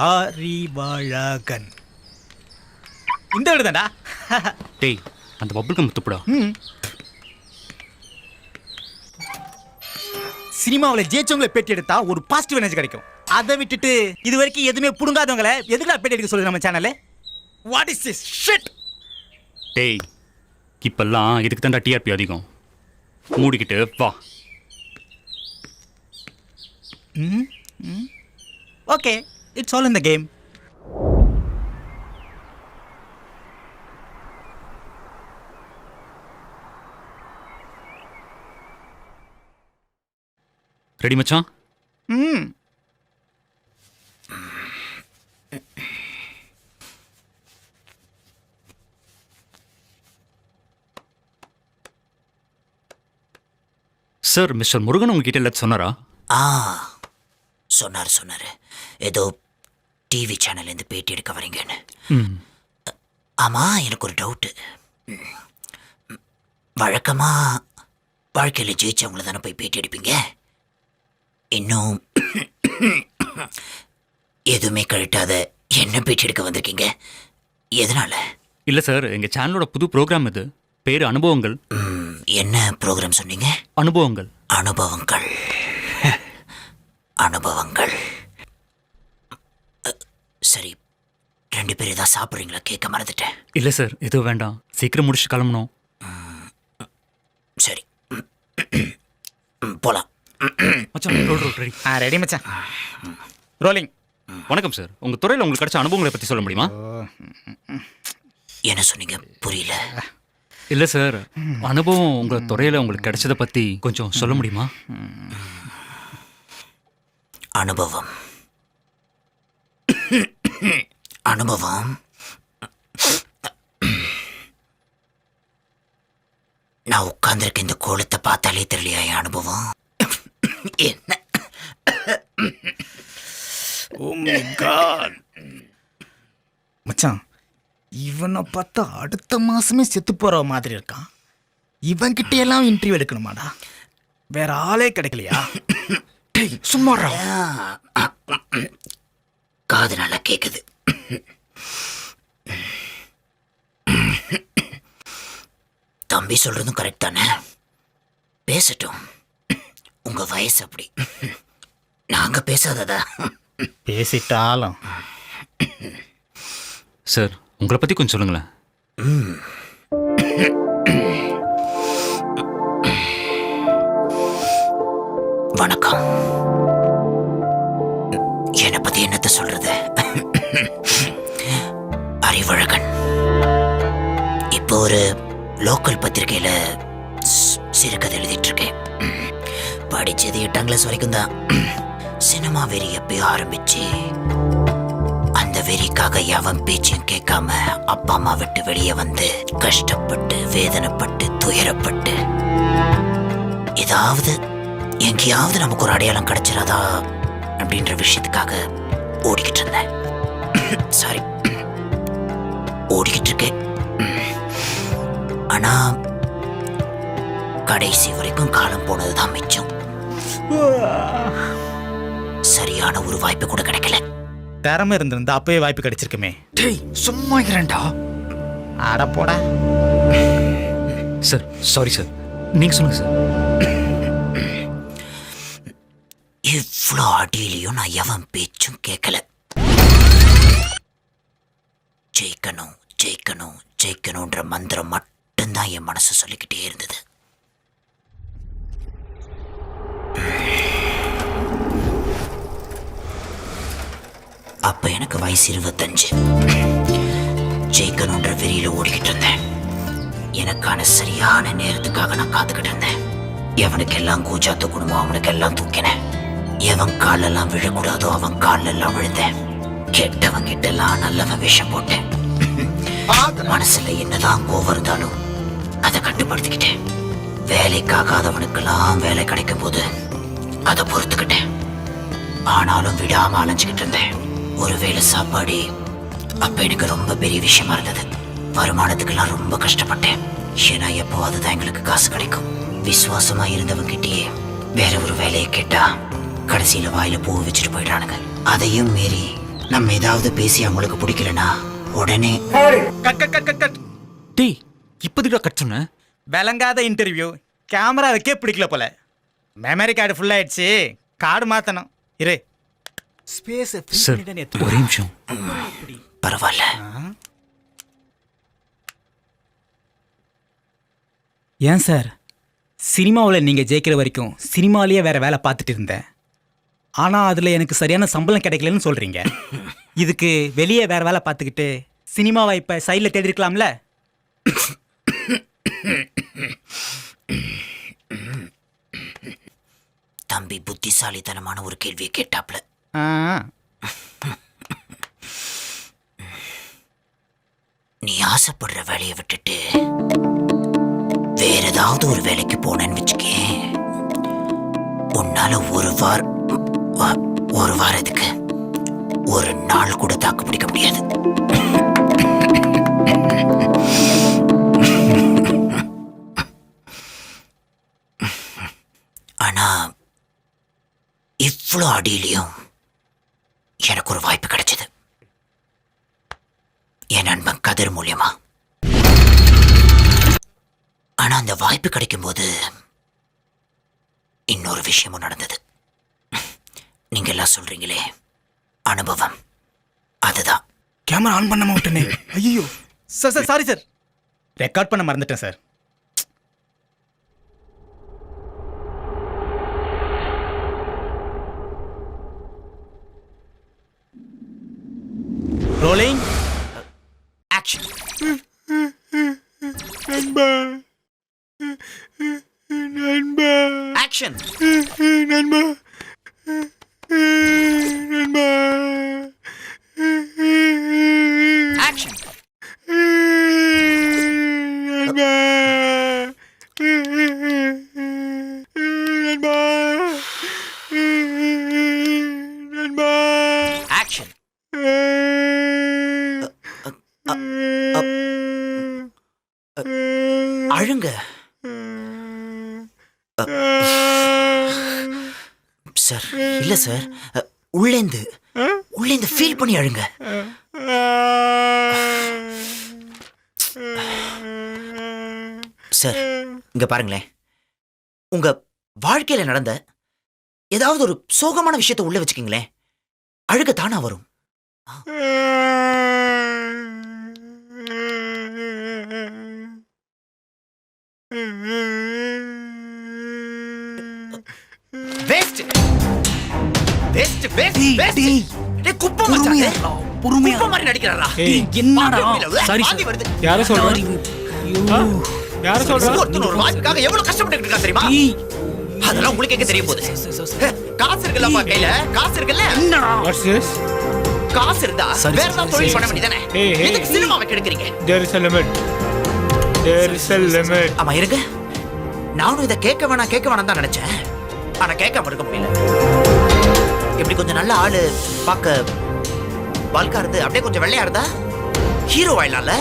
அறிவழகன். இந்த வீடு தான்டா. டேய் அந்த பப்புள் கம் துப்புடா. சினிமாவில் ஜெயிச்சவங்களை பேட்டி எடுத்தா ஒரு பாசிட்டிவ் எனர்ஜி கிடைக்கும். அதை விட்டுட்டு இது வரைக்கும் எதுவுமே புடுங்காதவங்களை எதுக்குடா பேட்டி எடுக்க சொல்லுது நம்ம சேனல்ல? What is this shit? டேய் இப்பெல்லாம் இதுக்கு தான்டா டிஆர்பி அதிகம். மூடிக்கிட்டு வா. Okay, it's all in the game. Ready மச்சான்? சார், மிஸ்டர் முருகன் உங்ககிட்ட எல்லாத்தையும் சொன்னாரா? சொன்னார். ஏதோ டிவி சேனல்லேருந்து பேட்டி எடுக்க வரீங்கன்னு. ஆமாம், எனக்கு ஒரு டவுட்டு. வழக்கமாக வாழ்க்கையில் ஜெயிச்சவங்கள தானே போய் பேட்டி எடுப்பீங்க? இன்னும் எதுவுமே கழட்டாத என்ன பேட்டி எடுக்க வந்திருக்கீங்க? எதனால? இல்லை சார், எங்கள் சேனலோட புது ப்ரோக்ராம் இது. பேர் அனுபவங்கள். என்ன ப்ரோக்ராம் சொன்னீங்க? அனுபவங்கள். அனுபவங்கள். சரி, 2 பேர் ஏதாவது சாப்பிட்றீங்களா? கேட்க மறந்துட்டேன். இல்லை சார், எதுவும் வேண்டாம். சீக்கிரம் முடிச்சு கிளம்பணும். சரி, போலாம். மச்சான் ரெடி. ரெடி மச்சான். ரோலிங். வணக்கம் சார், உங்கள் துறையில் உங்களுக்கு கிடைச்ச அனுபவங்களை பற்றி சொல்ல முடியுமா? என்ன சொன்னீங்க? புரியல. இல்லை சார், அனுபவம் உங்கள் துறையில் உங்களுக்கு கிடைச்சதை பற்றி கொஞ்சம் சொல்ல முடியுமா? அனுபவம் நான் உட்கார்ந்துருக்க இந்த கோலத்தை பார்த்தாலே தெரியலையா என் அனுபவம்? என்ன? ஓ மை காட் மச்சான், இவனை பார்த்தா அடுத்த மாசமே செத்து போற மாதிரி இருக்கான். இவன் கிட்ட எல்லாம் இன்டர்வியூ எடுக்கணுமாடா? வேற ஆளே கிடைக்கலையா? சும்மாடா. காது நல்லா கேக்குது. தம்பி சொல்றதும் கரெக்ட் தானே? பேசட்டும். உங்க வயசு அப்படி. நாங்க பேசாததா? பேசிட்டாலும். சார், உங்களை பற்றி கொஞ்சம் சொல்லுங்களேன். வணக்கம். என்னை பத்தி என்னத்த சொல்றது? அறிவழகன். இப்போ ஒரு லோக்கல் பத்திரிகையில சிறுகதை எழுதிட்டு இருக்கேன். படிச்சது 8ஆம் கிளாஸ் வரைக்கும் தான். சினிமா வெறி எப்பயோ ஆரம்பிச்சு, அந்த வெறிக்காக எவன் பேச்சையும் கேட்காம அப்பா அம்மா விட்டு வெளியே வந்து கஷ்டப்பட்டு வேதனைப்பட்டு துயரப்பட்டு ஏதாவது எங்கேயாவது நமக்கு ஒரு அடையாளம் கிடைச்சிடாதா அப்படின்ற விஷயத்துக்காக ஓடிக்கிட்டு இருந்தேன். சாரி, ஓடிக்கிட்டு இருக்கேன். ஆனா கடைசி வரைக்கும் காலம் போனதுதான் மிச்சம். சரியான ஒரு வாய்ப்பு கூட கிடைக்கல. திறமை இருந்திருந்தா அப்பவே வாய்ப்பு கிடைச்சிருக்குமே. சும்மா இரண்டா. அட போடா. சார், சாரி சார், நீங்க சொல்லுங்க சார். இவ்வளோ அடியிலையும் நான் எவன் பேச்சும் கேட்கல. ஜெயிக்கணும் ஜெயிக்கணும் ஜெயிக்கணும்ன்ற மந்திரம் மட்டும்தான் என் மனசு சொல்லிக்கிட்டே இருந்தது. அப்ப எனக்கு வயசு 25. ஜெயிக்கணும்ன்ற வெறியில ஓடிக்கிட்டு இருந்தேன். எனக்கான சரியான நேரத்துக்காக நான் காத்துக்கிட்டு இருந்தேன். எவனுக்கெல்லாம் கூஜா தூக்கணுமோ அவனுக்கெல்லாம் தூக்கினேன். எவன் காலெல்லாம் விழக்கூடாதோ அவன் காலெல்லாம் விழுந்தேன். கெட்டவன் கிட்டெல்லாம் நல்லவன் விஷம் போட்டேன். மனசுல என்னதான் கோவம் இருந்தாலும் அதை கட்டுப்படுத்திக்கிட்டேன். வேலைக்காகாதவனுக்கெல்லாம் வேலை கிடைக்கும் போது அதை பொறுத்துக்கிட்டேன். ஆனாலும் விடாம அலைஞ்சுக்கிட்டு இருந்தேன். ஒருவேளை சாப்பாடு அப்ப எனக்கு ரொம்ப பெரிய விஷயமா இருந்தது. வருமானத்துக்கெல்லாம் ரொம்ப கஷ்டப்பட்டேன். ஏன்னா எப்போ அதுதான் எங்களுக்கு காசு கிடைக்கும். விசுவாசமா இருந்தவங்கிட்டயே வேற ஒரு வேலையை கேட்டா கடைசியில வாயில பூ வச்சுட்டு போயிடுறானுங்க. அதையும் மீறி நம்ம ஏதாவது பேசி அவங்களுக்கு பிடிக்கலனா உடனே cut cut cut cut cut. டேய் இப்போதுடா கட் சொன்ன. விளங்காத இன்டர்வியூ. கேமரா வைக்க பிடிக்கல போல. மெமரி கார்டு ஃபுல் ஆயிடுச்சு. கார்டு மாத்தணும். இரு. ஸ்பேஸ் சார் ஒரே நிமிஷம். பரவாயில்ல. ஏன் சார், சினிமாவில் நீங்கள் ஜெயிக்கிற வரைக்கும் சினிமாலேயே வேற வேலை பார்த்துட்டு இருந்தேன். ஆனால் அதில் எனக்கு சரியான சம்பளம் கிடைக்கலன்னு சொல்கிறீங்க. இதுக்கு வெளியே வேற வேலை பார்த்துக்கிட்டு சினிமாவை இப்போ சைடில் தேடி இருக்கலாம்ல? தம்பி புத்திசாலித்தனமான ஒரு கேள்வியை கேட்டாப்ல. ஆ, நீ ஆசைப்படுற வேலையை விட்டுட்டு வேற ஏதாவது ஒரு வேலைக்கு போனேன்னு வச்சுக்கே, உன்னால ஒரு வாரத்துக்கு ஒரு நாள் கூட தாக்கு பிடிக்க முடியாது. ஆனா இவ்வளோ அடியிலையும் எனக்கு ஒரு வாய்ப்பு கிடைச்சது, என் நண்பன் கதிர் மூலியமா. ஆனா அந்த வாய்ப்பு கிடைக்கும் போது இன்னொரு விஷயமும் நடந்தது. நீங்க எல்லாம் சொல்றீங்களே அனுபவம், அதுதான். கேமரா ஆன் பண்ண மாட்டேனே. ஐயோ sir sir sorry sir, record பண்ண மறந்துட்டேன் sir. Rolling action. Action. Action. Action. அழுங்க சார். இல்ல சார், உள்ளேந்து ஃபீல் பண்ணி அழுங்க. சார் இங்க பாருங்களேன், உங்க வாழ்க்கையில நடந்த ஏதாவது ஒரு சோகமான விஷயத்தை உள்ள வச்சுக்கீங்களேன், அழுக தானா வரும். Waste waste waste waste. டேய் குப்பை மச்சான், பொறுமையா குப்பை மாதிரி நடிக்கறடா. என்னடா சாரி வாந்தி வருது. யார சொல்ற? யார சொல்ற? ஒரு வாய்ப்புக்காக எவ்வளவு கஷ்டப்பட்டு இருக்கா தெரியுமா? அதெல்லாம் உங்களுக்கு எங்க தெரிய போகுது? காசு இருக்குல்லப்பா கையில, காசு இருக்குல்ல. What's this? காசு இருந்தா வேற ஏதாவது தொழில் பண்ண வேண்டியதானே? எதுக்கு சினிமாவை கெடுக்குறீங்க? There is a limit. There is a limit. ஆமா இருங்க, நானும் இதை கேட்க வேணாம் தான் நினைச்சேன். ஆனா கேட்காம இருக்க முடியல. இப்படி கொஞ்சம் நல்ல ஆளு, பார்க்க பல்கா இருந்து அப்படியே கொஞ்சம் வெள்ளையா இருந்தா ஹீரோ ஆயிலாம்ல.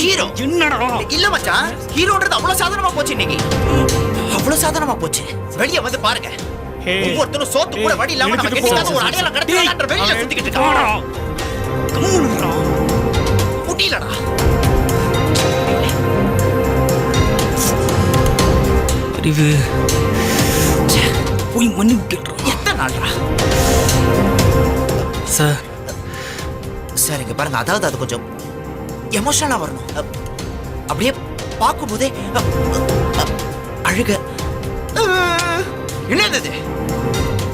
ஹீரோ என்னடா? இல்ல மச்சான், ஹீரோன்றது அவ்வளவு சாதாரணமா போச்சு இன்னைக்கு. அவ்வளவு சாதாரணமா போச்சு. வெளிய வந்து பாருங்க, ஒவ்வொருத்தரும் சோத்து கூட வழி இல்லாம நம்ம கெட்டிக்காத ஒரு அடையாளம் கடத்திட்டு வெளியில சுத்திக்கிட்டு இருக்காங்க. முடியலடா. அறிவு போய் மன்னிப்பு கேட்டுறோம். எத்தனை நாள்ரா சார்? சார் இங்க பாருங்க, அதாவது அது கொஞ்சம் எமோஷனலா வரணும். அப்படியே பார்க்கும்போதே அழுக. என்னது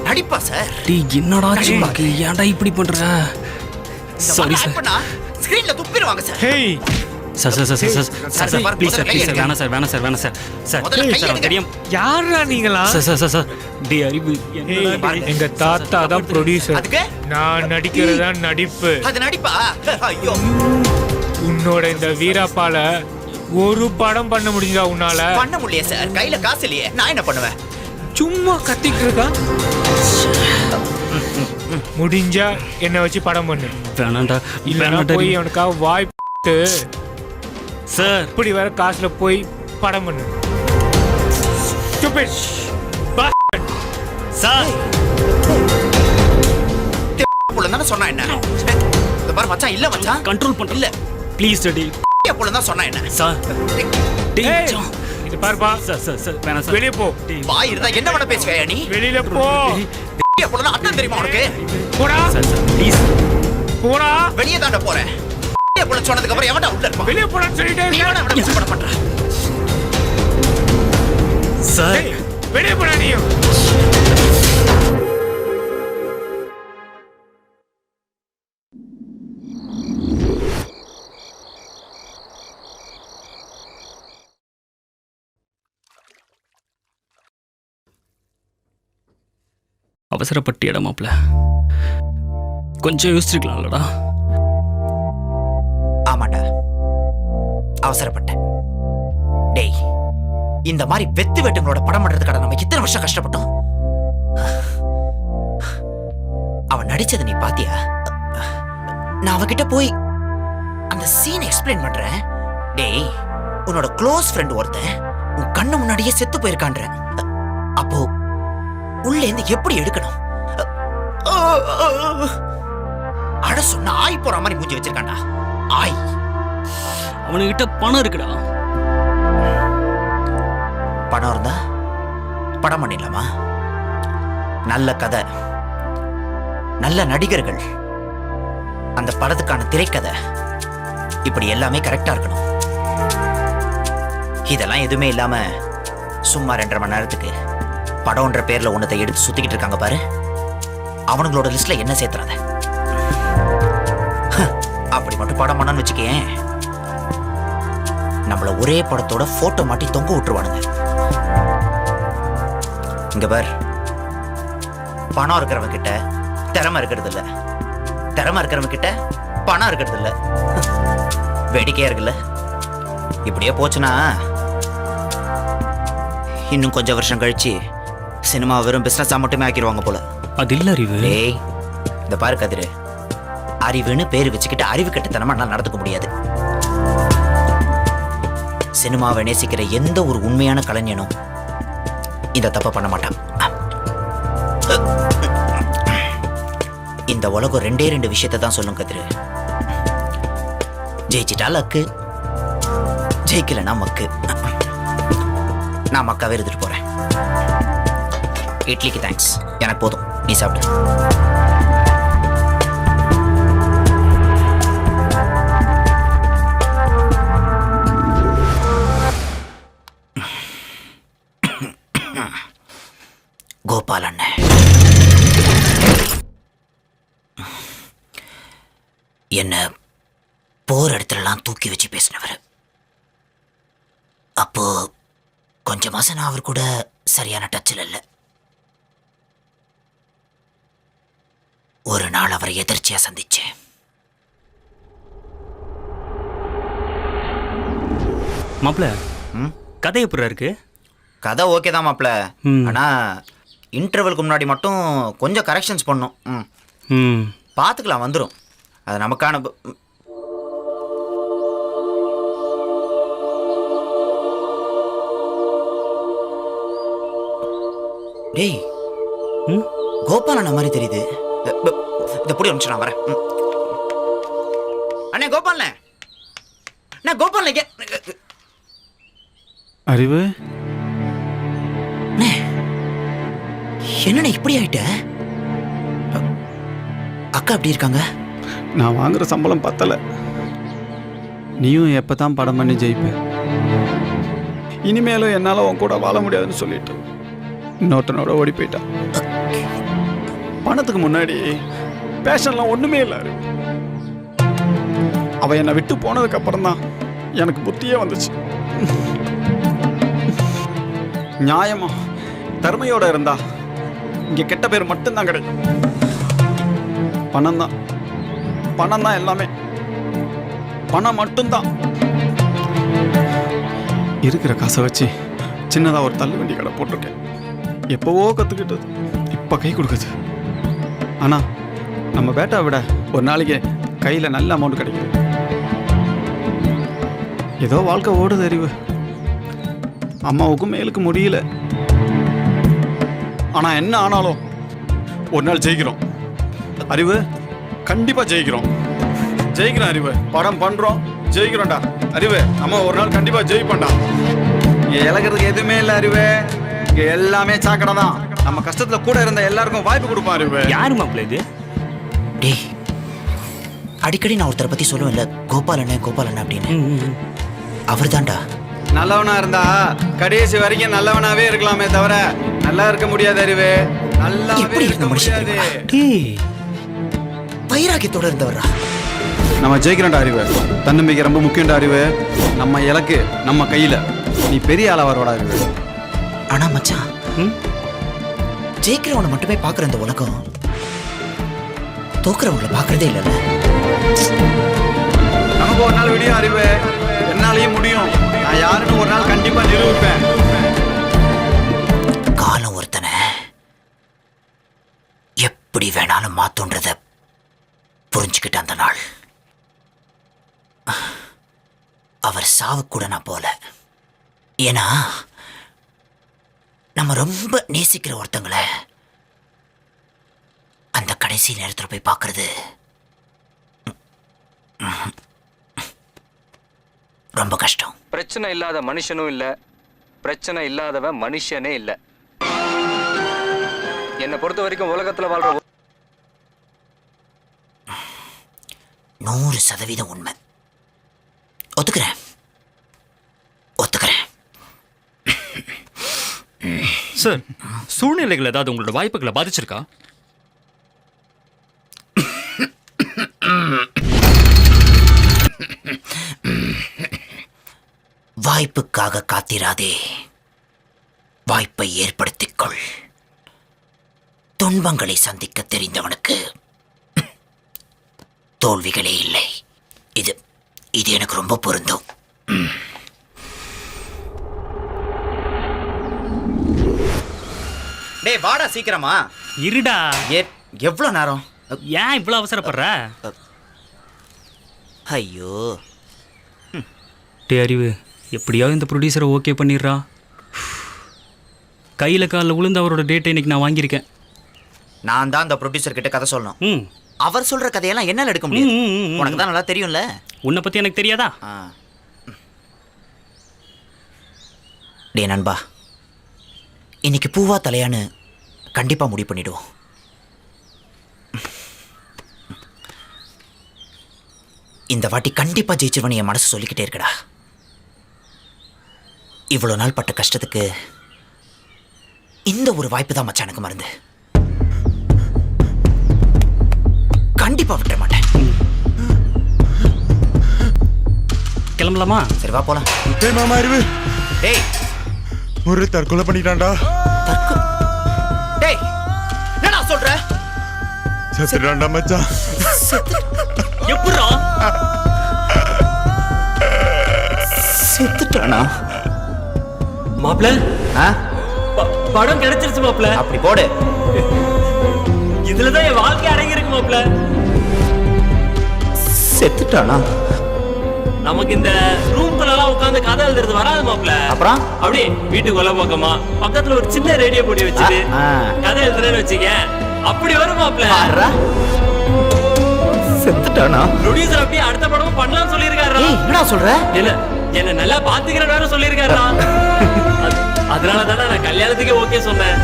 நடிப்பா சார்? டேய் என்னடா சிக்கு, ஏன்டா இப்படி பண்ற? Sorry sir. பண்ணா ஸ்கிரீன்ல துப்பிடுவாங்க sir. Hey. Sir please sir வேணாம் சார். சார் தெரியும். யாரா நீங்களா? சார் டே அறிவு, எங்க தாத்தா தான் ப்ரொடியூசர். அதுக்கு நான் நடிக்கிறதா நடிப்பு. அது நடிப்பா? ஐயோ, உன்னோட இந்த வீராப்பால ஒரு படம் பண்ண முடிஞ்சா உன்னால? பண்ண முடியல சார், கையில காசு இல்லையே. நான் என்ன பண்ணுவேன்? சும்மா கத்திட்டு இருக்கா. முடிஞ்சா என்ன வச்சு படம் பண்ணு. வேணாண்டா இல்லைன்னா போய் அவனுக்காக வாய்ப்பு சார். இப்படி வர காசுல போய் படம் பண்ணு. சார் புள்ள தானே சொன்னா என்ன? இந்த பாரு மச்சான், இல்ல மச்சான், கண்ட்ரோல் பண்ண இல்ல ப்ளீஸ் டாடி. புள்ள தான் சொன்னா என்ன? சார் டேய் ஏய், மச்சான். இது பாருப்பா, சார் வேணாம் சார். வெளியே போ. வாய் இருந்தா என்ன வேணா பேசுவியா நீ? வெளியில போ. புள்ளனா அண்ணன் தெரியுமா உனக்கு? போடா, சார் ப்ளீஸ். போடா. வெளியே தாண்ட போறேன். புள்ள சொன்னதுக்கு அப்புறம் எவன்டா உள்ள இருப்பான்? வெளியே போடான்னு சொல்லிட்டே நீ வேணா இருக்கேன். விட பண்ற. சார் ஏய், வெளியே போடா நீயும். அவசரப்பட்டியடா மாப்ள. கொஞ்சம் யோசிச்சிருக்கலாம்லடா. ஆமாண்டா, அவசரப்பட்டேன். டேய், இந்த மாதிரி வெத்து வெட்டுங்களோட படம் பண்றதுக்காக நம்ம இத்தனை வருஷம் கஷ்டப்பட்டோம். அவன் நடிச்சதை நீ பாத்தியா? நான் அவகிட்ட போய் அந்த சீன் எக்ஸ்பிளைன் பண்றேன். டேய், உன்னோட க்ளோஸ் ஃப்ரெண்ட் ஒருத்தன் உன் கண்ணு முன்னாடியே செத்து போயிருக்கான்ற. அப்போ உள்ள இருந்து எப்படி எடுக்கணும்? அட சொன்ன ஆய் போற மாதிரி மூஞ்சி வச்சிருக்கான்டா. ஆய். அவனுக்கிட்ட பணம் இருக்குடா. பணம் இருந்தா படம் பண்ணிடலாமா? நல்ல கதை, நல்ல நடிகர்கள், அந்த படத்துக்கான திரைக்கதை, இப்படி எல்லாமே கரெக்டா இருக்கணும். இதெல்லாம் எதுவுமே இல்லாம சும்மா 2.5 மணி நேரத்துக்கு படம்ன்ற பேர்ல ஒன்னத்தை எடுத்து சுத்திக்கிட்டு இருக்காங்க பாரு. அவனுங்களோட லிஸ்ட்ல என்ன சேர்த்துறாத. அப்படி மட்டும் படம் பண்ணான்னு வச்சுக்கேன், நம்மள ஒரே படத்தோட போட்டோ மாட்டி தொங்க விட்டுருவானுங்க. இங்க பார், பணம் இருக்கிறவங்க கிட்ட திறமை இருக்கிறது இல்ல, திறமை இருக்கிறவங்க கிட்ட பணம் இருக்கிறது இல்ல. வேடிக்கையா இருக்குல்ல? இப்படியே போச்சுன்னா இன்னும் கொஞ்சம் வருஷம் கழிச்சு சினிமா வெறும் பிசினஸா மட்டுமே ஆக்கிடுவாங்க போல. அது இல்ல அறிவு. டேய், இந்த பாரு கதிரு, அறிவுன்னு பேரு வச்சுக்கிட்டு அறிவு கட்டுத்தனமா நான் நடந்துக்க முடியாது. சினிமாவை நேசிக்கிற எந்த ஒரு உண்மையான கலைஞனும் இந்த தப்ப பண்ண மாட்டான். இந்த உலகம் 2 விஷயத்தை தான் சொல்லும் கதிரு. ஜெயிச்சிட்டா லக்கு, ஜெயிக்கலனா மக்கு. நான் மக்காவே எடுத்துட்டு போறேன். இட்லிக்கு தேங்க்ஸ், எனக்கு போதும், நீ சாப்பிடு. கோபால் அண்ணன் என்ன போர் இடத்துலலாம் தூக்கி வச்சு பேசினவர். அப்போ கொஞ்ச மாசம் நான் அவர் கூட சரியான டச்சில் இல்லை. ஒரு நாள் அவரை எதிர்ச்சியா சந்திச்சேன். மாப்ள கதை எப்படி இருக்கு? கதை ஓகே தான் மாப்ள. ஆனா இன்டர்வலுக்கு முன்னாடி மட்டும் கொஞ்சம் கரெக்ஷன்ஸ் பண்ணும். பார்த்துக்கலாம், வந்துடும். அது நமக்கான டேய், கோபால் அண்ணா மாதிரி தெரியுது. இந்த புடி வந்துச்சு, நான் வரேன். அண்ணே கோபால், கோபால் அறிவு, என்னண்ணே இப்படி ஆயிட்ட? அக்கா எப்படி இருக்காங்க? நான் வாங்குற சம்பளம் பத்தல. நீயும் எப்பதான் படம் பண்ணி ஜெயிப்ப? இனிமேலும் என்னால உன் கூட வாழ முடியாதுன்னு சொல்லிட்டு இன்னொருத்தனோட ஓடி போயிட்டான். பணத்துக்கு முன்னாடி பேஷன்லாம் ஒண்ணுமே இல்லை. அவ என்னை விட்டு போனதுக்கு அப்புறம் தான் எனக்கு புத்தியே வந்துச்சு. நியாயமா திறமையோட இருந்தா இங்க கெட்ட பேர் மட்டும்தான் கிடைக்கும். பணம் தான், பணம் தான் எல்லாமே. பணம் மட்டும்தான். இருக்கிற காசை வச்சு சின்னதா ஒரு தள்ளு வண்டி கடை போட்டிருக்கேன். எப்பவோ கத்துக்கிட்டது இப்ப கை கொடுக்குது. ஆனா நம்ம பேட்டா விட ஒரு நாளைக்கு கையில நல்ல அமௌண்ட் கிடைக்குது. ஏதோ வாழ்க்கை ஓடுது அறிவு. அம்மாவுக்கும் மேலுக்கு முடியல. ஆனா என்ன ஆனாலும் ஒரு நாள் ஜெயிக்கிறோம். அறிவு, கண்டிப்பா ஜெயிக்கிறோம். ஜெயிக்கிறோம் அறிவு. படம் பண்றோம், ஜெயிக்கிறோம்டா அறிவு. நம்ம ஒரு நாள் கண்டிப்பா ஜெயிப்போம்டா. இங்க இழக்கிறதுக்கு எதுவுமே இல்லை அறிவு. இங்க எல்லாமே சாக்கடை தான். நம்ம கஷ்டத்துல கூட இருந்த எல்லாருக்கும் வாய்ப்பு கொடுப்போம் அறிவு. யாரு மாப்பிள்ள இது? டேய், அடிக்கடி நான் ஒருத்தரை பத்தி சொல்லுவேன்ல, கோபாலண்ணே கோபாலண்ணே அப்படின்னு. அவர் தான்டா. நல்லவனா இருந்தா கடைசி வரைக்கும் நல்லவனாவே இருக்கலாமே தவிர நல்லா இருக்க முடியாது அறிவு. நல்லாவே எப்படி இருக்க இருந்த மனுஷன் முடியாது. தெரியுமா? டேய், வைராக்கியத்தோட இருந்தவரா? நம்ம ஜெயிக்கிறோம்டா அறிவு. தன்னம்பிக்கை ரொம்ப முக்கியம்டா அறிவு. நம்ம இலக்கு நம்ம கையில. நீ பெரிய ஆளா வரவடா அறிவு. ஆனா மச்சான், ஜெயிக்கிறவனை மட்டுமே பாக்குற இந்த உலகம் தோக்குறவங்களை பாக்குறதே இல்லைல்ல. நமக்கு ஒரு நாள் விடியும் அறிவு. என்னாலையும் முடியும். நான் யாருன்னு ஒரு நாள் கண்டிப்பா நிரூபிப்பேன். காலம் ஒருத்தனை எப்படி வேணாலும் மாத்தோன்றத புரிஞ்சுக்கிட்ட அந்த நாள், அவர் சாவு கூட நான் போல. ஏன்னா நம்ம ரொம்ப நேசிக்கிற ஒருத்தங்களை அந்த கடைசி நேரத்தில் போய் பார்க்கறது ரொம்ப கஷ்டம். பிரச்சனை இல்லாத மனுஷனும் இல்ல, பிரச்சனை இல்லாதவன் மனுஷனே இல்ல. என்னை பொறுத்த வரைக்கும் உலகத்துல வாழ்ற 100% உண்மை. ஒத்துக்கிறேன் ஒத்துக்கிறேன். சார், சூழ்நிலைகள் ஏதாவது உங்களோட வாய்ப்புகளை பாதிச்சிருக்கா? வாய்ப்புக்காக காத்திராதே, வாய்ப்பை ஏற்படுத்திக்கொள். துன்பங்களை சந்திக்க தெரிந்தவனுக்கு தோல்விகளே இல்லை. இது இது எனக்கு ரொம்ப பொருந்தும். டேய் வாடா சீக்கிரமா. இருடா. எவ்வளவு நேரம்? ஏன் இவ்வளவு அவசரப்படுற? ஐயோ, டே அறிவு, எப்படியாவது இந்த ப்ரொடியூசரை ஓகே பண்ணிடுறா. கையில் காலில் விழுந்து அவரோட டேட்டை இன்னைக்கு நான் வாங்கியிருக்கேன். நான் தான் அந்த ப்ரொடியூசர் கிட்ட கதை சொல்லணும். ம் அவர் சொல்ற கதையெல்லாம் என்னால எடுக்க முடியாது. உனக்கு தான் நல்லா தெரியும்ல. உன்னை பற்றி எனக்கு தெரியாதா? டே நண்பா, இன்னைக்கு பூவா தலையான்னு கண்டிப்பா முடிவு பண்ணிடுவோம். இந்த வாட்டி கண்டிப்பா ஜெயிச்சிருவனு என் மனசு சொல்லிக்கிட்டே இருக்கடா. இவ்வளவு நாள் பட்ட கஷ்டத்துக்கு இந்த ஒரு வாய்ப்பு தான் மச்சான் எனக்கு மருந்து. கண்டிப்பா விட்டுற மாட்டேன். கிளம்பலாமா? சரி வா போலாம். டேய் மாமா அறிவு, டேய் ஒரு தற்கொலை பண்ணிட்டான்டா. டேய் என்னடா சொல்ற? செத்துட்டான்டா மச்சான். எப்படா செத்துட்டானா? மாப்ள, ஆ? படம் கிடைச்சிருச்சு மாப்ள. அப்படி போடு. இதுலதான் என் வாழ்க்கை அடங்கி இருக்கு மாப்ள. செத்துட்டானா? நமக்கு இந்த ரூம்குள்ளலாம் உட்கார்ந்து கதை எழுதுறது வராது மாப்ள. அப்புறம் அப்படியே வீட்டுக்கு உள்ள பக்கமா பக்கத்துல ஒரு சின்ன ரேடியோ போட்டு வச்சுட்டு கதை எழுதுறேன்னு வச்சுக்க, அப்படி வரும் மாப்ள. பாருடா. செத்துட்டானா? ப்ரொடியூசர் அப்படியே அடுத்த படமும் பண்ணலாம்னு சொல்லியிருக்காரு. ஏய் என்னடா சொல்ற? இல்ல, என்ன நல்லா பாத்துக்கிறேன்னு வேற சொல்லியிருக்காருடா. அதனால தானே நான் கல்யாணத்துக்கே ஓகே சொன்னேன்.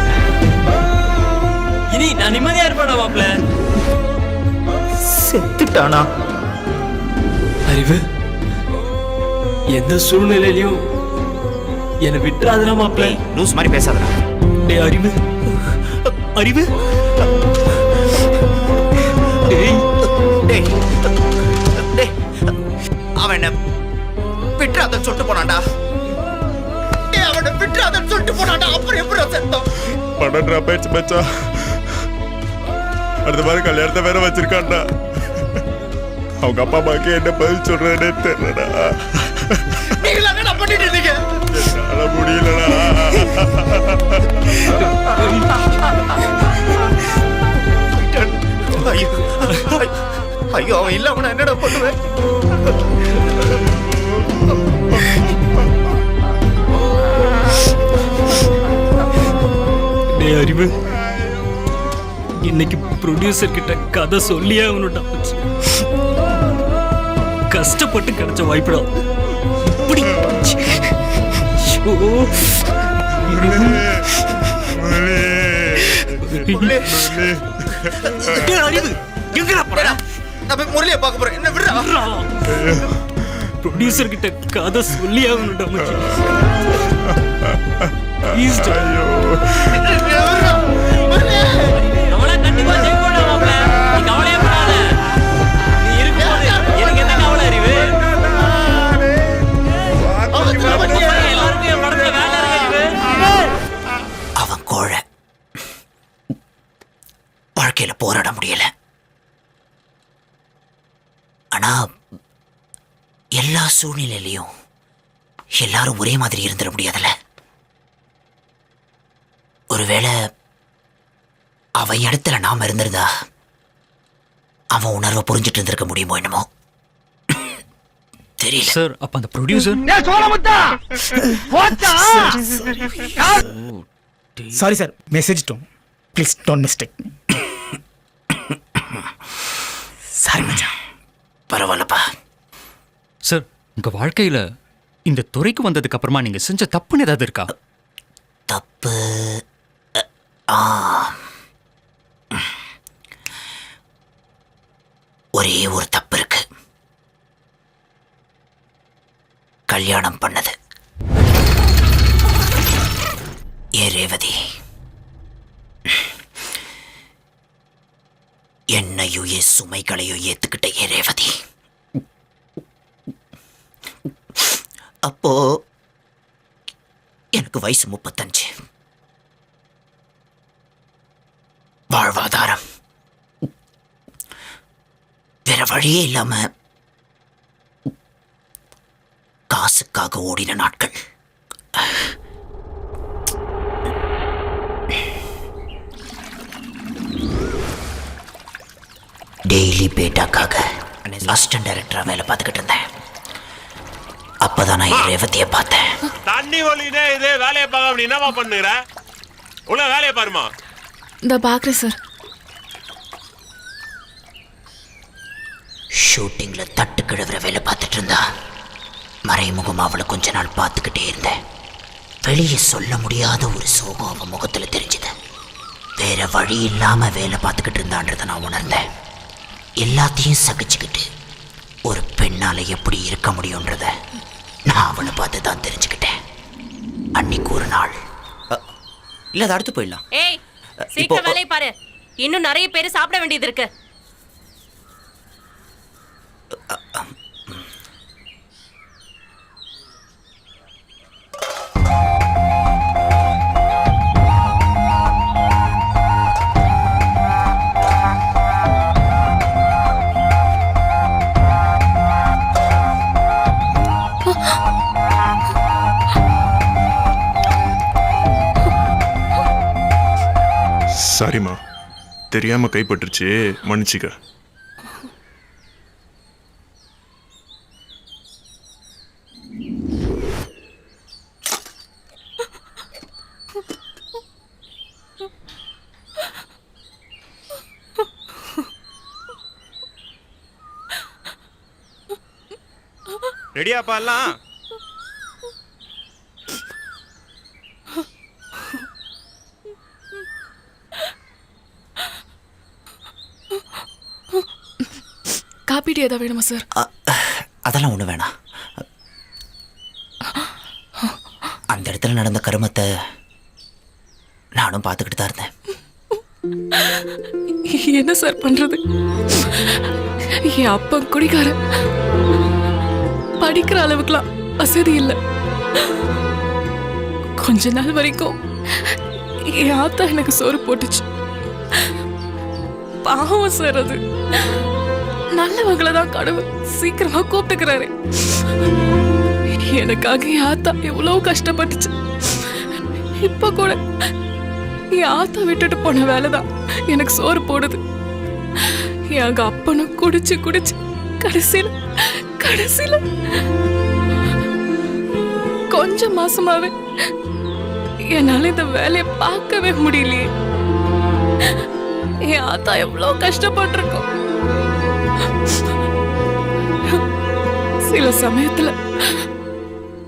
இனி நான் நிம்மதியா இருப்பேன் மாப்ள. செத்துட்டானா? அறிவு, எந்த சூழ்நிலையிலையும் என்னை விட்டுறாதுனா மாப்ள. லூஸ் மாதிரி பேசாதடா. டேய் அறிவு, அறிவு, டேய் டேய் டேய், அவன் என்ன விட்டுறாதன்னு சொல்லிட்டு போனான்டா. டேய் அவனை விட்டுறாதன்னு சொல்லிட்டு போனான்டா. அப்புறம் எப்படி செத்தோம்? படம் ட்ராப் ஆயிடுச்சு மச்சான். அடுத்த மாதிரி கல்யாணத்தை வேற வச்சிருக்கான்டா. அவங்க அப்பா அம்மாக்கு என்ன பதில் சொல்றேன்னு தெரியலடா. நீங்க என்ன பண்ணிட்டு இருந்தீங்க? என்னால முடியலடா. ஐயோ ஐயோ, அவன் இல்லாம நான் என்னடா பண்ணுவேன்? டேய் அறிவு, இன்னைக்கு ப்ரொடியூசர் கிட்ட கதை சொல்லியே அவனுட்டா போச்சு. கஷ்டப்பட்டு கிடைச்ச வாய்ப்புடா. இப்படி. ஐயோ. அறிவு எங்கடா போற? நான் போய் முரளியை பார்க்க போறேன். என்ன விடுறா? ப்ரொடியூசர் கிட்ட கதை சொல்லி ஆகணும்டா மச்சி. நம்மள கண்டிப்பா ஜெயிப்போம்டா மாப்ள. நீ கவலையே படாத. நீ இருக்கும்போது எனக்கு என்ன கவலை அறிவு? எல்லாருக்கும் என் படத்துல வேலை இருக்கு அறிவு. அவன் கோழை. வாழ்க்கையில போராட முடியல. ஆனா எல்லா சூழ்நிலையிலையும் எல்லாரும் ஒரே மாதிரி இருந்துட முடியாதுல்ல. ஒருவேளை அவன் இடத்துல நாம இருந்திருந்தா அவன் உணர்வை புரிஞ்சிட்டு இருந்திருக்க முடியுமோ என்னமோ தெரியல. சார் அப்ப அந்த producer sorry sir, message done please don't mistake. Sorry மச்சான். பரவாயில்லப்பா. சார் உங்க வாழ்க்கையில இந்த துறைக்கு வந்ததுக்கு அப்புறமா நீங்க செஞ்ச தப்புன்னு ஏதாவது இருக்கா? தப்பு ஒரே ஒரு தப்பு இருக்கு. கல்யாணம் பண்ணது. ஏ ரேவதி, என்னையும் என் சுமைகளையும் ஏத்துக்கிட்ட ஏ ரேவதி. அப்போ எனக்கு வயசு 35. வாழ்வாதாரம் வேற வழியே இல்லாம காசுக்காக ஓடின நாட்கள். டெய்லி பேட்டாக்காக அசிஸ்டன்ட் டைரக்டரா வேலை பார்த்துக்கிட்டு இருந்தேன். அப்பதான் நான் என் ரேவதியை பார்த்தேன். தண்ணி ஒலினே இதே வேலையை பார்க்க அப்படி என்னமா பண்ணுற? உள்ள வேலையை பாருமா. இந்த பாக்குறேன் சார். ஷூட்டிங்ல தட்டு கிழவுற வேலை பார்த்துட்டு இருந்தா மறைமுகமா அவளை கொஞ்ச நாள் பார்த்துக்கிட்டே இருந்தேன். வெளியே சொல்ல முடியாத ஒரு சோகம் அவன் முகத்துல தெரிஞ்சுது. வேற வழி இல்லாம வேலை பார்த்துக்கிட்டு இருந்தான்றதை நான் உணர்ந்தேன். எல்லாத்தையும் சகிச்சுக்கிட்டு ஒரு பெண்ணால எப்படி இருக்க முடியும்ன்றத நான் அவளை பார்த்து தான் தெரிஞ்சுக்கிட்டேன். அன்னைக்கு ஒரு நாள் இல்ல, அதை அடுத்து போயிடலாம். ஏய் சீக்கிரம் வேலையை பாரு. இன்னும் நிறைய பேர் சாப்பிட வேண்டியது இருக்கு. சாரிம்மா, தெரியாம கைப்பற்றுச்சு, மன்னிச்சுக்க. ரெடியாப்பா எல்லாம்? காப்பி டீ ஏதாவது வேணுமா சார்? அதெல்லாம் ஒண்ணு வேணாம். அந்த இடத்துல நடந்த கருமத்தை நானும் பார்த்துக்கிட்டு தான் இருந்தேன். என்ன சார் பண்றது? என் அப்பா குடிக்காரன். படிக்கிற அளவுக்குலாம் வசதி இல்லை. கொஞ்ச நாள் வரைக்கும் என் ஆத்தா எனக்கு சோறு போட்டுச்சு. பாவம் சார் அது. நல்லவங்களை தான் கடவுள் சீக்கிரமா கூப்பிட்டுக்கிறாரு. எனக்காக என் ஆத்தா எவ்வளவு கஷ்டப்பட்டுச்சு. இப்ப கூட என் ஆத்தா விட்டுட்டு போன வேலைதான் எனக்கு சோறு போடுது. எங்க அப்பனும் குடிச்சு குடிச்சு கடைசியில கொஞ்சம் மாசமாவே என்னால இந்த வேலையை பார்க்கவே முடியலையே. என் ஆத்தா எவ்வளவு கஷ்டப்பட்டிருக்கோம். சில சமயத்துல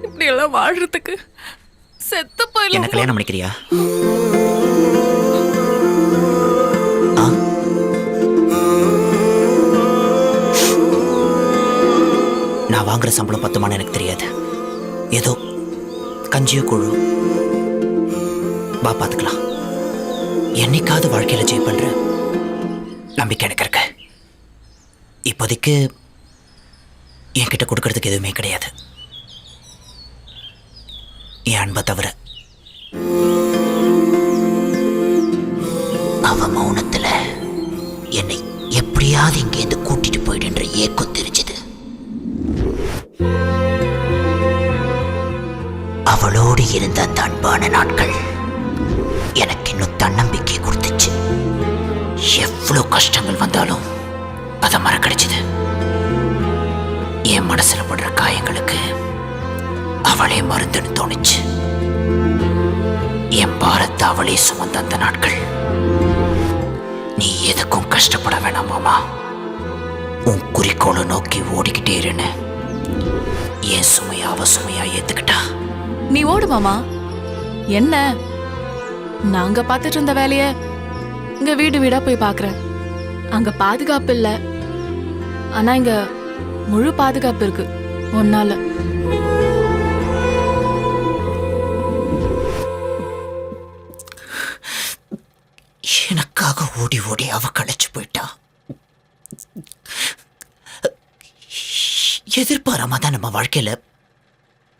இப்படி எல்லாம் வாழ்றதுக்கு செத்து என்ன போயிடலாம். கல்யாணம் பண்ணிக்கிறியா? நான் வாங்குற சம்பளம் பத்துமான்னு எனக்கு தெரியாது. ஏதோ கஞ்சியோ குழு வா பார்த்துக்கலாம். என்னைக்காவது வாழ்க்கையில் ஜெய் பண்ற நம்பிக்கை எனக்கு இருக்கு. இப்போதைக்கு என்கிட்ட கொடுக்கறதுக்கு எதுவுமே கிடையாது, என் அன்பை தவிர. அவ மௌனத்துல என்னை எப்படியாவது இங்கேருந்து கூட்டிட்டு போயிடுன்ற ஏக்கம் தெரிஞ்சது. அவளோடு இருந்த அந்த அன்பான நாட்கள் எனக்கு இன்னும் தன்னம்பிக்கை கொடுத்துச்சு. எவ்வளவு கஷ்டங்கள் வந்தாலும் அதை மறக்கடிச்சது. என் மனசுல படுற காயங்களுக்கு அவளே மருந்துன்னு தோணுச்சு. என் பாரத்தை அவளே சுமந்த அந்த நாட்கள். நீ எதுக்கும் கஷ்டப்பட வேணாம் மாமா, உன் குறிக்கோளை நோக்கி ஓடிக்கிட்டே இருன்னு என் சுமையா அவ சுமையா ஏத்துக்கிட்டா. நீ ஓடு மாமா. என்ன, நாங்க பார்த்துட்டு இருந்த வேலைய இங்க வீடு வீடா போய் பாக்குறேன். அங்க பாதுகாப்பு இல்ல, ஆனா இங்க முழு பாதுகாப்பு இருக்கு ஒன்னால. எனக்காக ஓடி ஓடி அவ களைச்சு போயிட்டா. எதிர்பாராம தான் நம்ம வாழ்க்கையில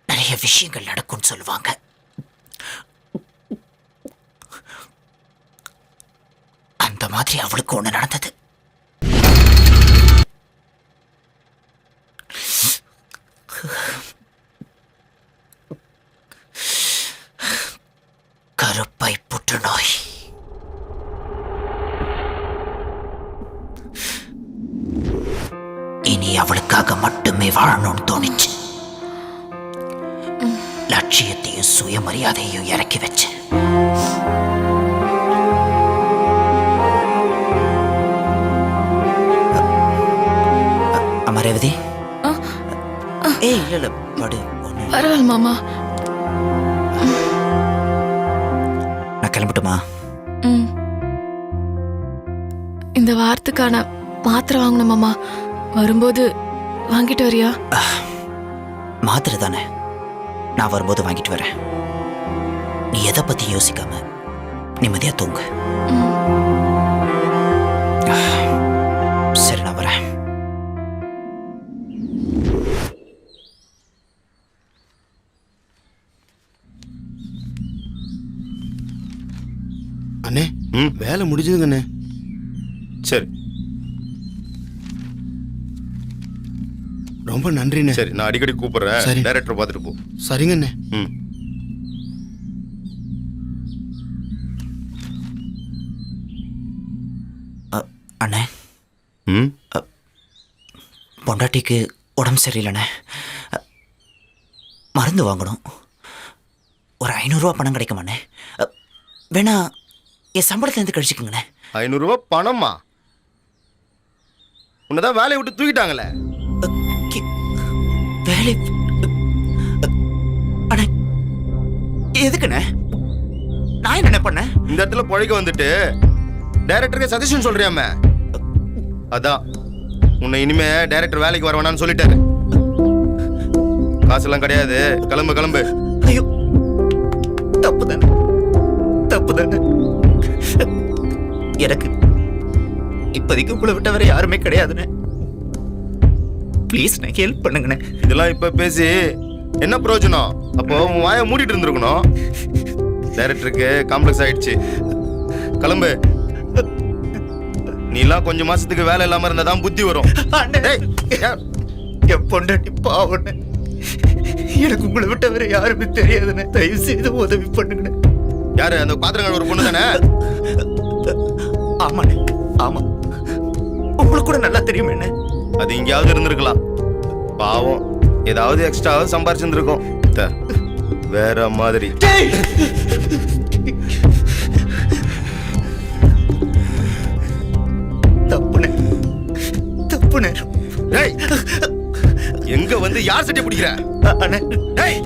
நிறைய விஷயங்கள் நடக்கும்னு சொல்லுவாங்க. அந்த மாதிரி அவளுக்கு ஒண்ணு நடந்தது. கருப்பை புற்றுநோய். இனி அவளுக்காக மட்டுமே வாழணும்னு தோணுச்சு. லட்சியத்தையும் சுயமரியாதையும் இறக்கி வச்சு அம்மா ரேவதி. ஏய் இல்ல இல்ல படு. பரவாயில்ல மாமா. நான் கிளம்பட்டுமா? இந்த வாரத்துக்கான மாத்திரை வாங்கணும் மாமா. வரும்போது வாங்கிட்டு வரியா? மாத்திரை தானே, நான் வரும்போது வாங்கிட்டு வரேன். நீ எதை பத்தி யோசிக்காம நிம்மதியா தூங்கு. சரி நான் வரேன். அண்ணே வேலை முடிஞ்சதுங்க அண்ணே. சரி ரொம்ப நன்றிண்ணே. சரி நான் அடிக்கடி கூப்பிடுறேன். சரி டைரக்டர் பார்த்துட்டு போ. சரிங்க அண்ணே. அண்ணே, பொண்டாட்டிக்கு உடம்பு சரியில்லைண்ணே, மருந்து வாங்கணும். ஒரு 500 ரூபா பணம் கிடைக்குமாண்ணே? வேணா என் சம்பளத்துலேருந்து கழிச்சுக்குங்கண்ணே. 500 ரூபா பணமா? உன்னதான் வேலையை விட்டு தூக்கிட்டாங்களே. வேலை அண்ணே எதுக்குண்ணே? நான் என்ன பண்ணேன்? இந்த இடத்துல பழைக்க வந்துட்டு டைரக்டருக்கு சஜஷன் சொல்றியாமே, அதான் உன்னை இனிமே டைரக்டர் வேலைக்கு வர வேணான்னு சொல்லிட்டாரு. காசெல்லாம் கிடையாது, கிளம்பு கிளம்பு. ஐயோ தப்பு தானே, தப்பு தானே. எனக்கு இப்போதைக்கு உங்களை விட்ட வேற யாருமே கிடையாதுண்ணே. ப்ளீஸ் நான் ஹெல்ப் பண்ணுங்கண்ணே. இதெல்லாம் இப்ப பேசி என்ன பிரயோஜனம்? அப்போ உன் வாயை மூடிட்டு இருந்திருக்கணும். டைரக்டருக்கு காம்ப்ளெக்ஸ் ஆயிடுச்சு. கிளம்பு. நீ எல்லாம் கொஞ்சம் மாசத்துக்கு வேலை இல்லாம இருந்தாதான் புத்தி வரும். என் பொண்டாட்டி பாவண்ணே, எனக்கு உங்களை விட்ட வேற யாருமே தெரியாதுண்ணே. தயவு செய்து உதவி பண்ணுங்கண்ணே. யாரு அந்த பாத்திரங்கள் ஒரு பொண்ணு தானே? ஆமாண்ணே ஆமா, உங்களுக்கு கூட நல்லா தெரியும் என்ன. அது எங்கேயாவது இருந்திருக்கலாம். பாவம் ஏதாவது எக்ஸ்ட்ராவது சம்பாரிச்சிருந்திருக்கும். வேற மாதிரி. தப்புண்ணே. டேய் எங்க வந்து யார் சட்டை பிடிக்கிற? அண்ணே டேய்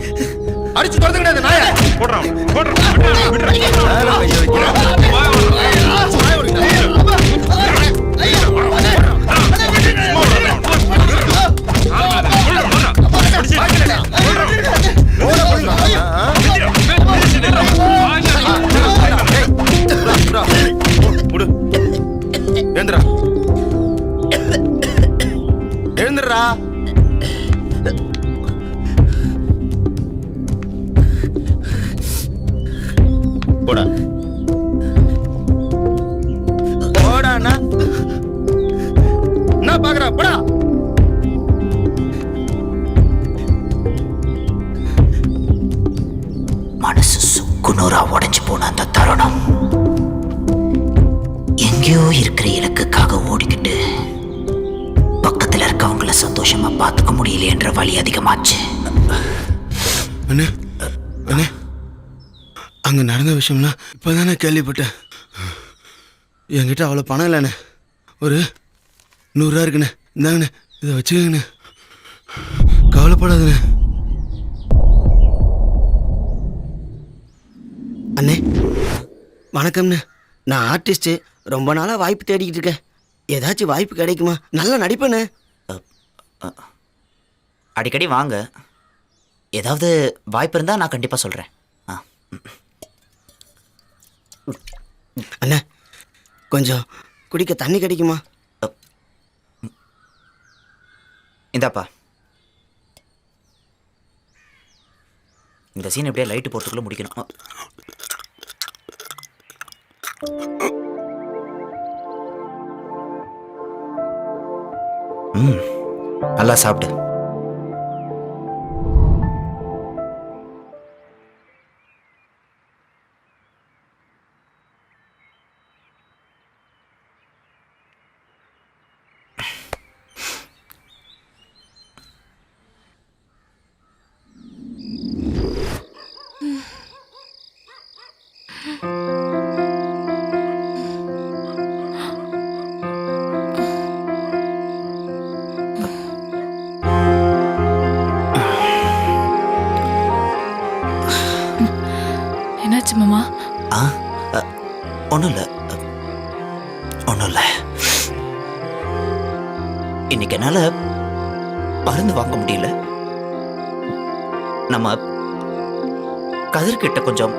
அடிச்சு துரத்துங்கடா இந்த நாயை. போடுறான் மேல கையை வைக்கிறேன். வாயை ஓடிக்கிட்டா. எழுந்துடா எழுந்துடுறா. போடா போடா அண்ணா. என்ன பாக்குற? போடா. மனசு சுக்குநூறா உடைஞ்சு போன அந்த தருணம், எங்கேயோ இருக்கிற இலக்குக்காக ஓடிக்கிட்டு பக்கத்துல இருக்கவங்கள சந்தோஷமா பார்த்துக்க முடியலையேன்ற வலி அதிகமாச்சு. அண்ணே அண்ணே, அங்கே நடந்த விஷயம்னா இப்போ தானே கேள்விப்பட்டேன். என்கிட்ட அவ்வளோ பணம் இல்லைண்ணே. ஒரு 100 ரூபா இருக்குண்ணே. இந்தாங்கண்ணே, இதை வச்சுக்கங்கண்ணே. கவலைப்படாதுண்ணே. அண்ணே வணக்கம்ண்ணே. நான் ஆர்டிஸ்ட்டு. ரொம்ப நாளாக வாய்ப்பு தேடிக்கிட்டு இருக்கேன். ஏதாச்சும் வாய்ப்பு கிடைக்குமா? நல்லா நடிப்பேண்ணே. அடிக்கடி வாங்க. ஏதாவது வாய்ப்பு இருந்தால் நான் கண்டிப்பாக சொல்கிறேன். அண்ணே கொஞ்சம் குடிக்க தண்ணி கிடைக்குமா? இந்தாப்பா, இந்த சீன் எப்படியே லைட்டு போகிறதுக்குள்ளே முடிக்கணும். நல்லா சாப்பிடு. என்னாச்சு மாமா? ஒன்றும் இல்லை ஒன்றும் இல்லை. இன்னைக்கு என்னால் மருந்து வாங்க முடியல. நம்ம கதிர்கிட்ட கொஞ்சம்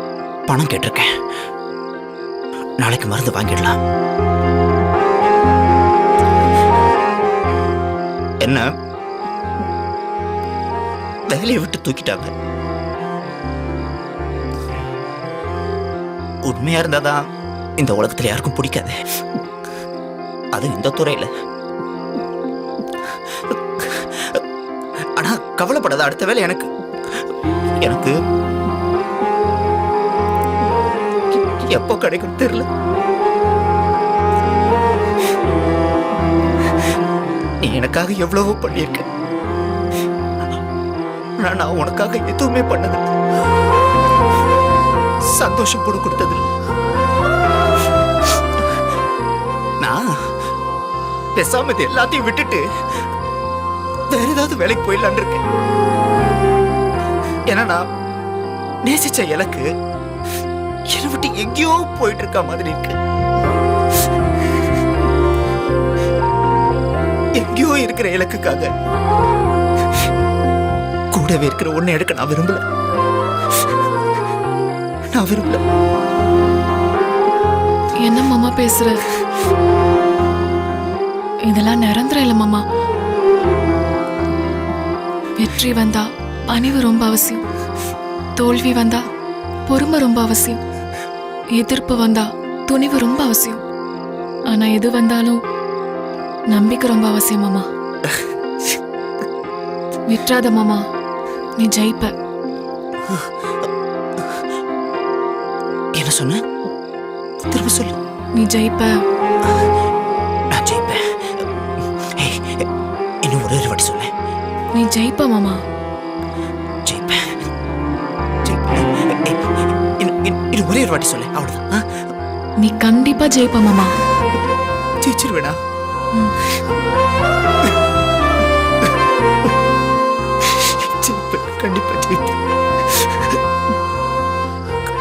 பணம் கேட்டிருக்கேன். நாளைக்கு மருந்து வாங்கிடலாம். என்ன வேலையை விட்டு தூக்கிட்டாங்க. உண்மையா இருந்தாதான் இந்த உலகத்துல யாருக்கும் பிடிக்காது. அது இந்த துறையில. ஆனா கவலைப்படாத, அடுத்த வேலை எனக்கு எனக்கு எப்போ கிடைக்கும் தெரியல. நீ எனக்காக எவ்வளவோ பண்ணியிருக்க. நான் உனக்காக எதுவுமே பண்ணதில்லை. சந்தோஷம் கூட கொடுத்ததில்லை. நான் பேசாம இது எல்லாத்தையும் விட்டுட்டு வேற ஏதாவது வேலைக்கு போயிடலான் இருக்கேன். ஏன்னா நான் நேசிச்ச இலக்கு என்னை விட்டு எங்கேயோ போயிட்டு இருக்க மாதிரி இருக்கு. எங்கேயோ இருக்கிற இலக்குக்காக கூடவே இருக்கிற ஒண்ணு எடுக்க நான் விரும்பல. என்ன மாமா பேசுற? இதெல்லாம் நிரந்தரம் இல்ல மாமா. வெற்றி வந்தா பணிவு ரொம்ப அவசியம். தோல்வி வந்தா பொறுமை ரொம்ப அவசியம். எதிர்ப்பு வந்தா துணிவு ரொம்ப அவசியம். ஆனா எது வந்தாலும் நம்பிக்கை ரொம்ப அவசியம் மாமா. விட்டுறாத மாமா, நீ ஜெயிப்ப. என்ன சொன்ன? திரும்ப சொல்லு. நீ ஜெயிப்ப. நான் ஜெயிப்பேன். இன்னும் ஒரே ஒரு வாட்டி சொல்ல. நீ ஜெயிப்ப மாமா. ஜெயிப்பேன். இன்னும் ஒரே ஒரு வாட்டி சொல்ல. அவ்வளவுதான். நீ கண்டிப்பா ஜெயிப்ப மாமா. ஜெயிச்சிருவேடா.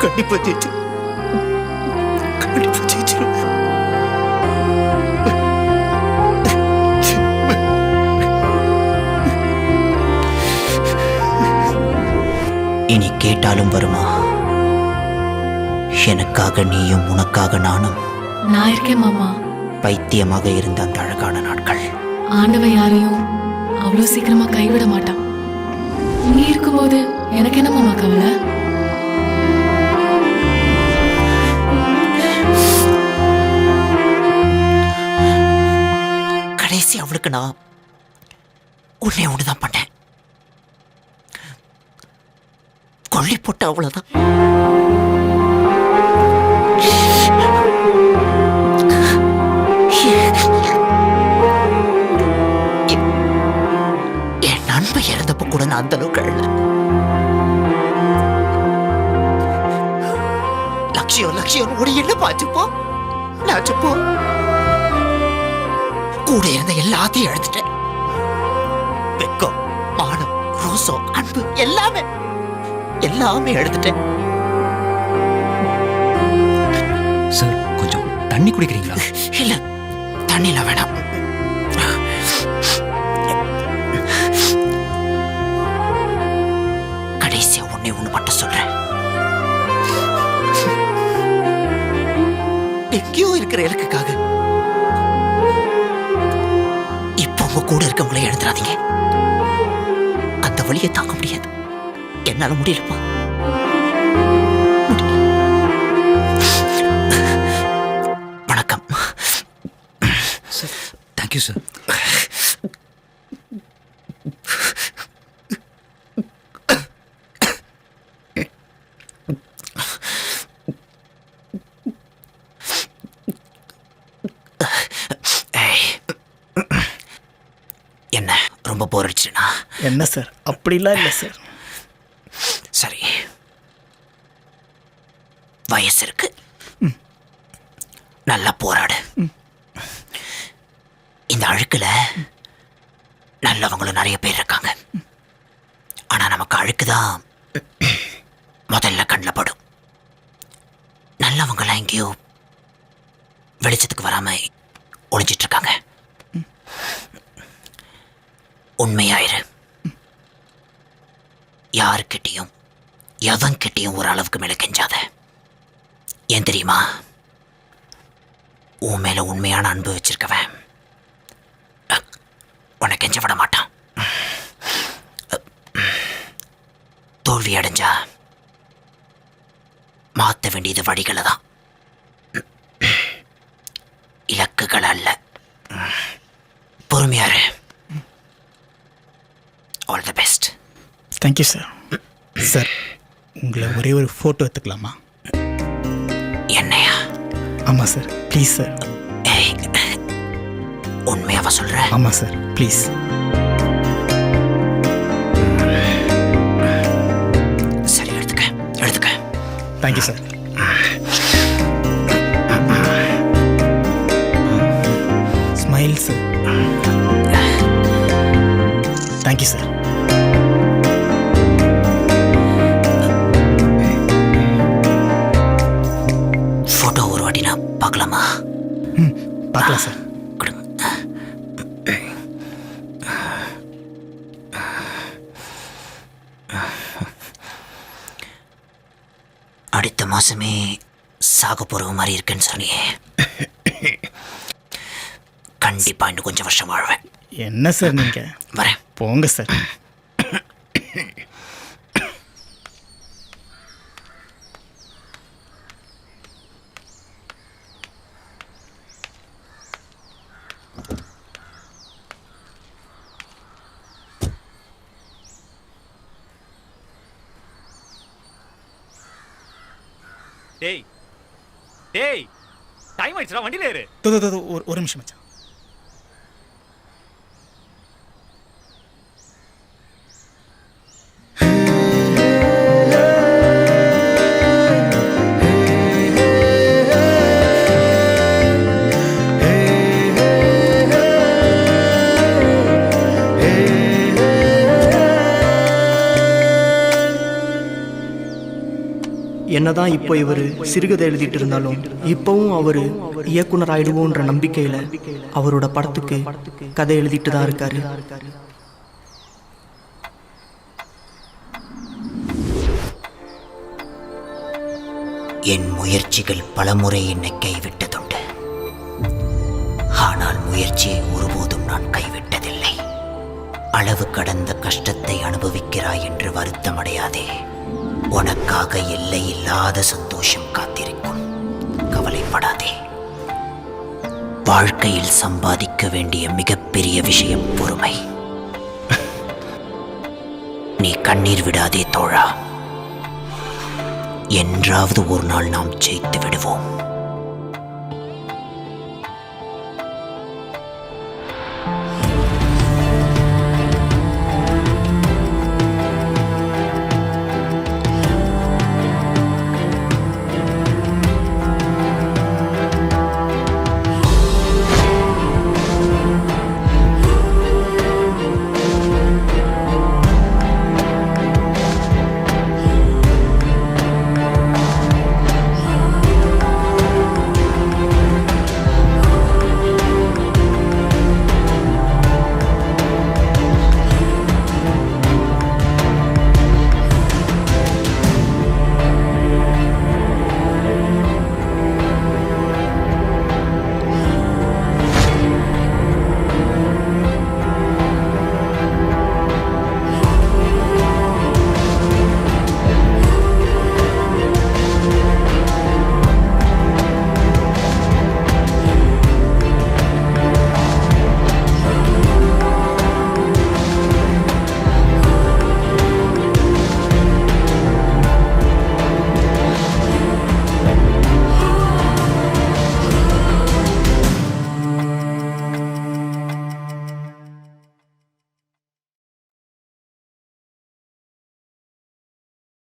கண்டிப்பா ஜெயிச்சு கண்டிப்பா ஜெயிச்சிரும். இனி கேட்டாலும் வருமா? எனக்காக நீயும் உனக்காக நானும் நான் இருக்கேன் மாமா. பைத்தியமாக இருந்த அந்த அழகான நாட்கள். ஆண்டவன் யாரையும் அவ்வளோ சீக்கிரமா கைவிட மாட்டான். நீ இருக்கும்போது எனக்கு என்ன மாமா கவலை? கடைசி அவளுக்கு நான் உன்னை ஒண்ணுதான் பண்ணேன். கொல்லி போட்ட அவ்வளவுதான். என் நண்பன் இறந்தப்ப கூட நான் அந்த அளவுக்கு அழல. லட்சியம் ஒரு என்ன பாச்சுப்போ நாச்சுப்போ கூட இருந்த எல்லாத்தையும் எடுத்துட்டேன். வெக்கம், மானம், ரோசம், அன்பு எல்லாமே எடுத்துட்டேன். சார் கொஞ்சம் தண்ணி குடிக்கிறீங்களா? இல்ல, தண்ணில வேணாம். கடைசியா ஒண்ணு மட்டும் சொல்றேன். எங்கேயோ இருக்கிற இலக்குக்காக இப்போ உங்க கூட இருக்கவங்களே எழுந்துறாதீங்க. அந்த வழியை தாங்க முடியாது. என்னால முடியலப்பா. வணக்கம் சார். Thank you sir. என்ன ரொம்ப போர் அடிச்சுனா? என்ன சார், அப்படிலாம் இல்லை சார். சரி, வயசு இருக்கு, நல்லா போராடு. இந்த அழுக்குல நல்லவங்களும் நிறைய பேர் இருக்காங்க. ஆனா நமக்கு அழுக்குதான் முதல்ல கண்ணில் படும். நல்லவங்களாம் எங்கேயோ வெளிச்சத்துக்கு வராம ஒளிஞ்சிட்டு இருக்காங்க. உண்மையாயிரு. யாருக்கிட்டையும் எவன்கிட்டையும் ஒரு அளவுக்கு மேல கெஞ்சாத. ஏன் தெரியுமா? உன் மேல உண்மையான அன்பு வச்சிருக்கவன் உன்னை கெஞ்ச விட மாட்டான். தோல்வி அடைஞ்சா மாத்த வேண்டியது வழிகளை தான், இலக்குகள் அல்ல. பொறுமையாரு. All the best. Thank you sir. Sir, உங்களை ஒரே ஒரு ஃபோட்டோ எடுத்துக்கலாமா? என்னையா? ஆமாம் சார், ப்ளீஸ் சார். ஏய், உண்மையாவா சொல்ற? ஆமாம் சார், ப்ளீஸ். சரி, எடுத்துக்க. Thank you sir. Smile sir. Thank you sir. Photo ஒரு வாட்டி நான் பார்க்கலாமா? பார்க்கலாம் சார். கொடுங்க. அடுத்த மாசமே சாக போற மாதிரி இருக்குன்னு சொன்னியே. கண்டிப்பா இன்னும் கொஞ்சம் வருஷம் வாழ்வேன். என்ன சார் நீங்க? வரேன். போங்க சார். டேய் டைம் ஆயிடுச்சுடா, வண்டியில ஏறு. ஒரு நிமிஷம் மச்சான். என்னதான் இப்போ இவர் சிறுகதை எழுதிட்டு இருந்தாலும் இப்பவும் அவர் இயக்குனர் ஆயிடுவோன்ற நம்பிக்கையில அவரோட படத்துக்கு கதை எழுதிட்டு தான் இருக்காரு. என் முயற்சிகள் பலமுறை என்னை கைவிட்டதுண்டு. ஆனால் முயற்சியை ஒருபோதும் நான் கைவிட்டதில்லை. அளவு கடந்த கஷ்டத்தை அனுபவிக்கிறாய் என்று வருத்தமடையாதே. உனக்காக எல்லை இல்லாத சந்தோஷம் காத்திருக்கும். கவலைப்படாதே. வாழ்க்கையில் சம்பாதிக்க வேண்டிய மிகப்பெரிய விஷயம் பொறுமை. நீ கண்ணீர் விடாதே தோழா. என்றாவது ஒரு நாள் நாம் ஜெயித்து விடுவோம்.